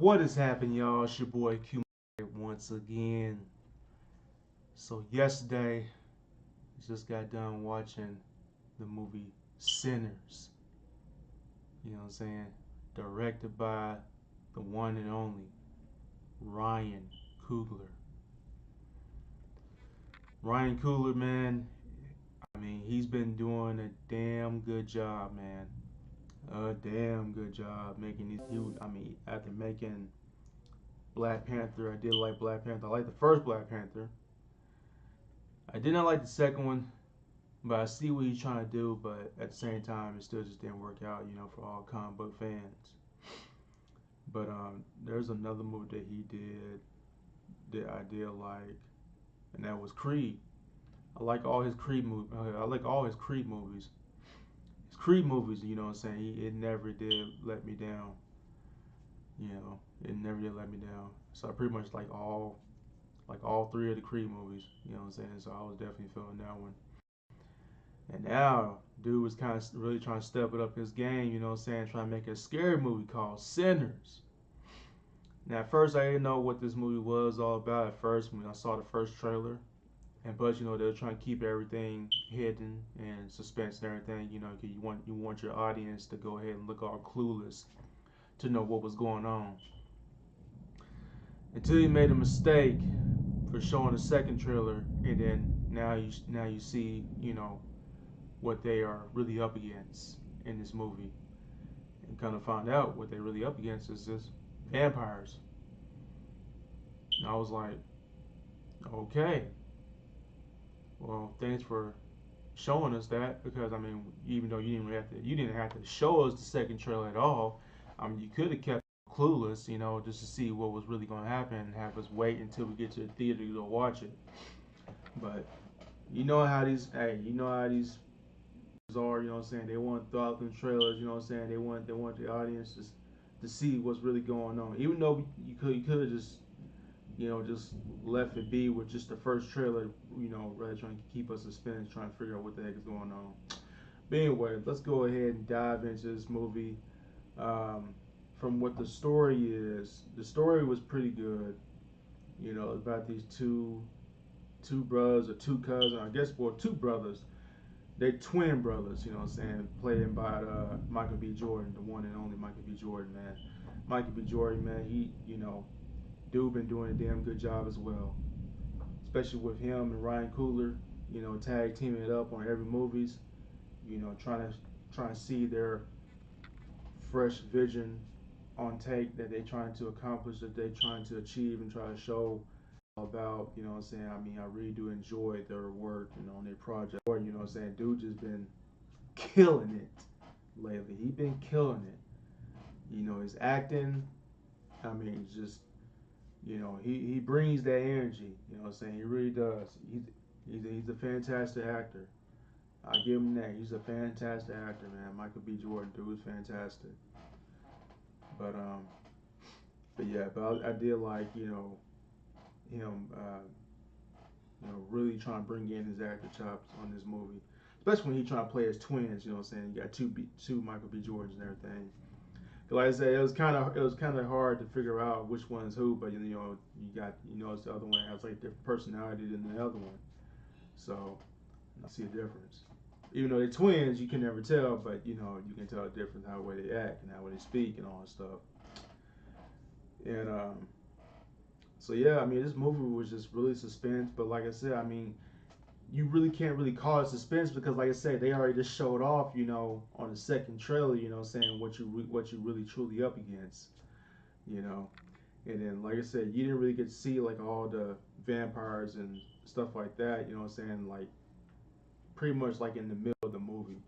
What is happening, y'all? It's your boy Q once again. So yesterday, just got done watching the movie Sinners. You know what I'm saying? Directed by the one and only Ryan Coogler. Ryan Coogler, man. I mean, he's been doing a damn good job, man. A damn good job making these. After making Black Panther, I did like Black Panther. I like the first Black Panther. I did not like the second one, but I see what he's trying to do. But at the same time, it still just didn't work out, for all comic book fans. But there's another movie that he did that I did like, and that was Creed. I like all his Creed movies. I like all his Creed movies. His Creed movies, you know what I'm saying? It never did let me down. It never did let me down. So I pretty much like all three of the Creed movies. You know what I'm saying? So I was definitely feeling that one. And now, dude was kind of really trying to step it up his game, you know what I'm saying? Trying to make a scary movie called Sinners. Now, at first, I didn't know what this movie was all about at first when I saw the first trailer. But, they're trying to keep everything hidden and suspense and everything, because you want your audience to go ahead and look all clueless to know what was going on. Until you made a mistake for showing the second trailer, and then now you see, what they are really up against in this movie, and kind of find out what they're really up against is just vampires. And I was like, okay, well, thanks for showing us that, because I mean, even though you didn't have to show us the second trailer at all. I mean, you could have kept clueless, just to see what was really going to happen and have us wait until we get to the theater to go watch it. But you know how these are, what I'm saying? They want to throw out them trailers, what I'm saying? They want the audience to see what's really going on. Even though you could have just left it be with just the first trailer, rather trying to keep us suspense, trying to figure out what the heck is going on. But anyway, let's go ahead and dive into this movie. Um, from what the story is, the story was pretty good. About these two brothers or two cousins, I guess, well, two brothers. They twin brothers, you know what I'm saying, played by Michael B. Jordan, the one and only Michael B. Jordan, man. Michael B. Jordan, man, dude been doing a damn good job as well, especially with him and Ryan Coogler, tag teaming it up on every movies, trying to see their fresh vision on take that they're trying to accomplish, that they're trying to achieve and try to show about, you know what I'm saying? I mean, I really do enjoy their work, on their project. You know what I'm saying? Dude just been killing it lately. He been killing it. His acting, I mean, just, he brings that energy. You know what I'm saying? He really does. He's a fantastic actor. I give him that. He's a fantastic actor, man. Michael B. Jordan, dude, is fantastic. But but yeah, but I did like, him, really trying to bring in his actor chops on this movie, especially when he trying to play as twins. You know what I'm saying? You got two Michael B. Jordans and everything. Like I said, it was kind of hard to figure out which one is who, but it's the other one has like different personality than the other one, so I see a difference. Even though they're twins, you can never tell, but you can tell the difference how the way they act and how they speak and all that stuff. And so yeah, I mean, this movie was just really suspense, but like I said, I mean, you really can't really call it suspense because, like I said, they already just showed off, on the second trailer, saying what you really truly up against, you know. And then, like I said, you didn't really get to see like all the vampires and stuff like that, you know what I'm saying? Like pretty much like in the middle of the movie.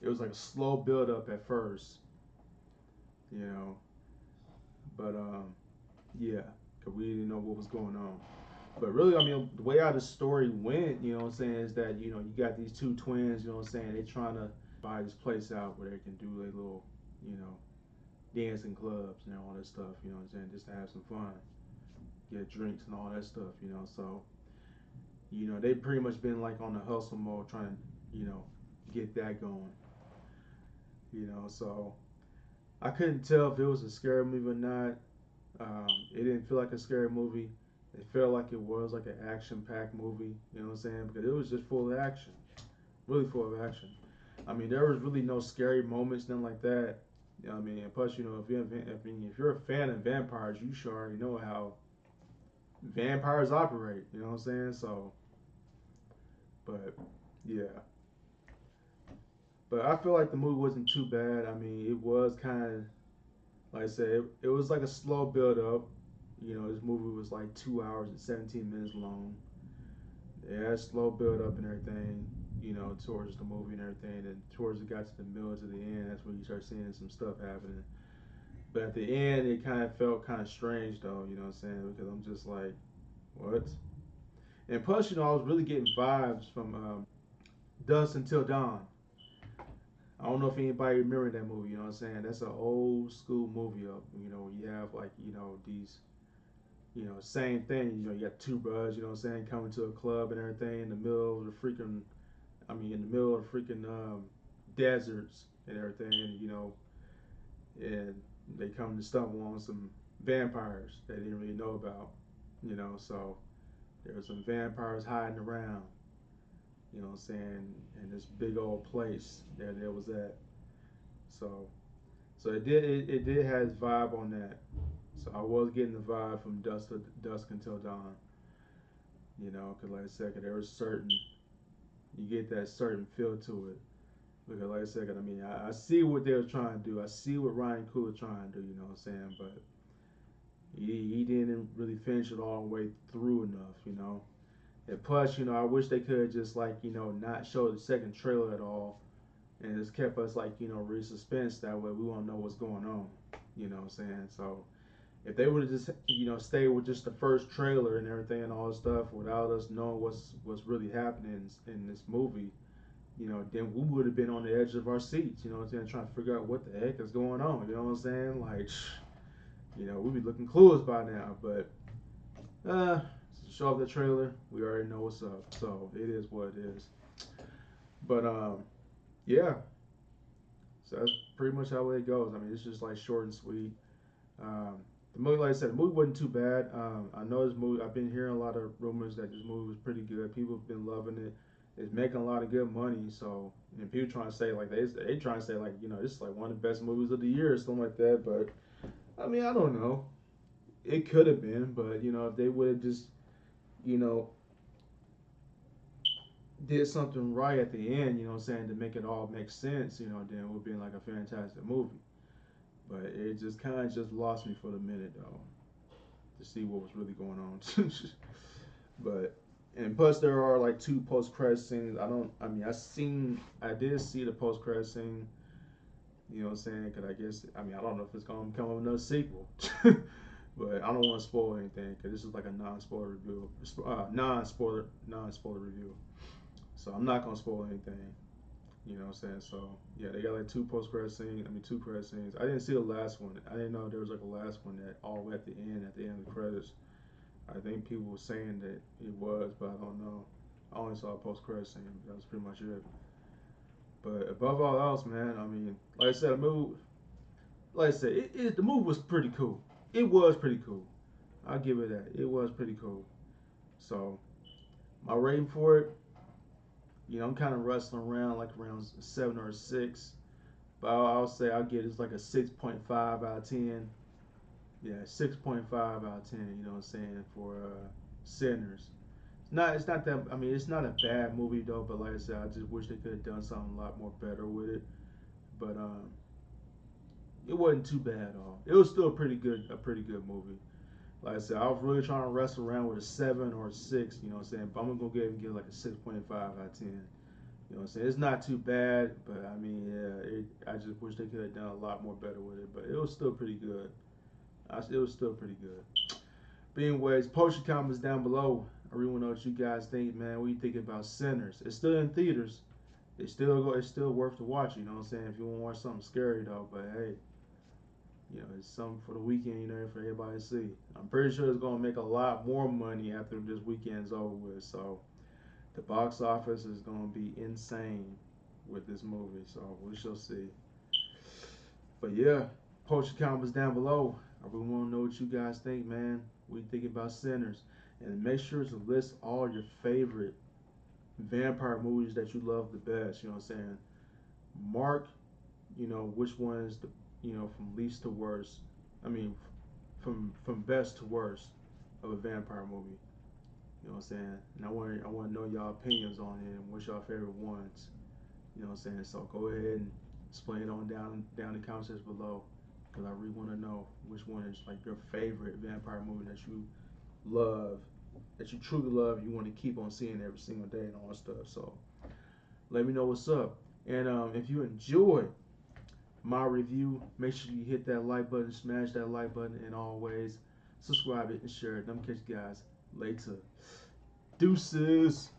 It was like a slow build up at first, you know, but yeah, cause we didn't know what was going on. But really, I mean, the way how the story went, what I'm saying, is that, you got these two twins, what I'm saying, they trying to buy this place out where they can do their little, you know, dancing clubs and all that stuff, what I'm saying, just to have some fun, get drinks and all that stuff, so, they pretty much been like on the hustle mode trying to, get that going, so I couldn't tell if it was a scary movie or not. It didn't feel like a scary movie. It felt like it was like an action-packed movie. You know what I'm saying? Because it was just full of action, really full of action. I mean, there was really no scary moments, nothing like that. You know what I mean? And plus, you know, if you're a fan of vampires, you sure already know how vampires operate. You know what I'm saying? So, but yeah, but I feel like the movie wasn't too bad. I mean, it was kind of like I said, it was like a slow build up. You know, this movie was like 2 hours and 17 minutes long. It had slow build up and everything. You know, towards the movie and everything, and towards it got to the middle to the end, that's when you start seeing some stuff happening. But at the end, it kind of felt kind of strange though. You know what I'm saying? Because I'm just like, what? And plus, you know, I was really getting vibes from Dusk Until Dawn. I don't know if anybody remember that movie. You know what I'm saying? That's an old school movie. You know, you have like these same thing. You know, you got two brothers. You know what I'm saying? Coming to a club and everything in the middle of the freaking. I mean, in the middle of the freaking deserts and everything. You know, and they come to stumble on some vampires they didn't really know about. You know, so there were some vampires hiding around. You know what I'm saying? In this big old place there was that. So it did have its vibe on that. So I was getting the vibe from Dusk Until Dawn. You know, because like I said, there was certain you get that certain feel to it. Because like I said, I mean, I see what they were trying to do. I see what Ryan Coogler trying to do. You know what I'm saying? But he didn't really finish it all the way through enough. You know. And plus, you know, I wish they could have just like not show the second trailer at all and just kept us like really suspense. That way we won't know what's going on. You know what I'm saying? So if they would have just stayed with just the first trailer and everything and all this stuff without us knowing what's really happening in this movie, then we would have been on the edge of our seats. You know what I'm saying? Trying to figure out what the heck is going on. You know what I'm saying? Like, we'd be looking clueless by now. But show off the trailer, we already know what's up. So it is what it is. But yeah. So that's pretty much how it goes. I mean, it's just like short and sweet. Um, the movie, like I said, the movie wasn't too bad. I know this movie. I've been hearing a lot of rumors that this movie was pretty good. People have been loving it. It's making a lot of good money. So, and people trying to say like they trying to say like this is like one of the best movies of the year or something like that. But I mean, I don't know. It could have been, but if they would have just you know did something right at the end, what I'm saying, to make it all make sense, then it would be like a fantastic movie. But it just kind of just lost me for the minute though, to see what was really going on. But and plus there are like two post credit scenes. I mean I did see the post credit scene. You know what I'm saying? Cause I guess I don't know if it's gonna come with another sequel. But I don't want to spoil anything because this is like a non-spoiler review, non-spoiler review. So I'm not gonna spoil anything. You know what I'm saying? So yeah, they got like two post credit scenes. I mean, two credit scenes. I didn't see the last one. I didn't know there was like a last one that all at the end, of the credits. I think people were saying that it was, but I don't know. I only saw a post credit scene. That was pretty much it. But above all else, man, I mean, like I said, the movie was pretty cool. It was pretty cool. I'll give it that. It was pretty cool. So my rating for it, I'm kind of wrestling around like around 7 or 6. But I'll say I'll get it's like a 6.5 out of 10. Yeah, 6.5 out of 10. You know what I'm saying for Sinners. It's not that. I mean, it's not a bad movie though. But like I said, I just wish they could have done something a lot more better with it. But it wasn't too bad at all. It was still a pretty good movie. Like I said, I was really trying to wrestle around with a 7 or 6. You know what I'm saying? But I'm gonna go ahead and give like a 6.5 out of 10. You know what I'm saying? It's not too bad, but I mean, yeah, I just wish they could have done a lot more better with it. But it was still pretty good. It was still pretty good. But anyways, post your comments down below. I really want to know what you guys think, man. What you think about Sinners? It's still in theaters. It's still worth to watch. You know what I'm saying? If you want to watch something scary though, but hey, it's something for the weekend. For everybody to see. I'm pretty sure it's gonna make a lot more money after this weekend's over with. So the box office is gonna be insane with this movie. So we shall see. But yeah. Post your comments down below. I really want to know what you guys think, man. What you think about Sinners? And make sure to list all your favorite vampire movies that you love the best. You know what I'm saying? Mark, which one is the, from least to worst. I mean, from best to worst of a vampire movie. You know what I'm saying? And I want to know y'all opinions on it and what's y'all favorite ones. You know what I'm saying? So go ahead and explain it on down in the comments below, because I really want to know which one is like your favorite vampire movie that you love, that you truly love. You want to keep on seeing every single day and all that stuff. So let me know what's up. And if you enjoyed my review, make sure you hit that like button, smash that like button, and always subscribe it and share it. I'm catch you guys later. Deuces.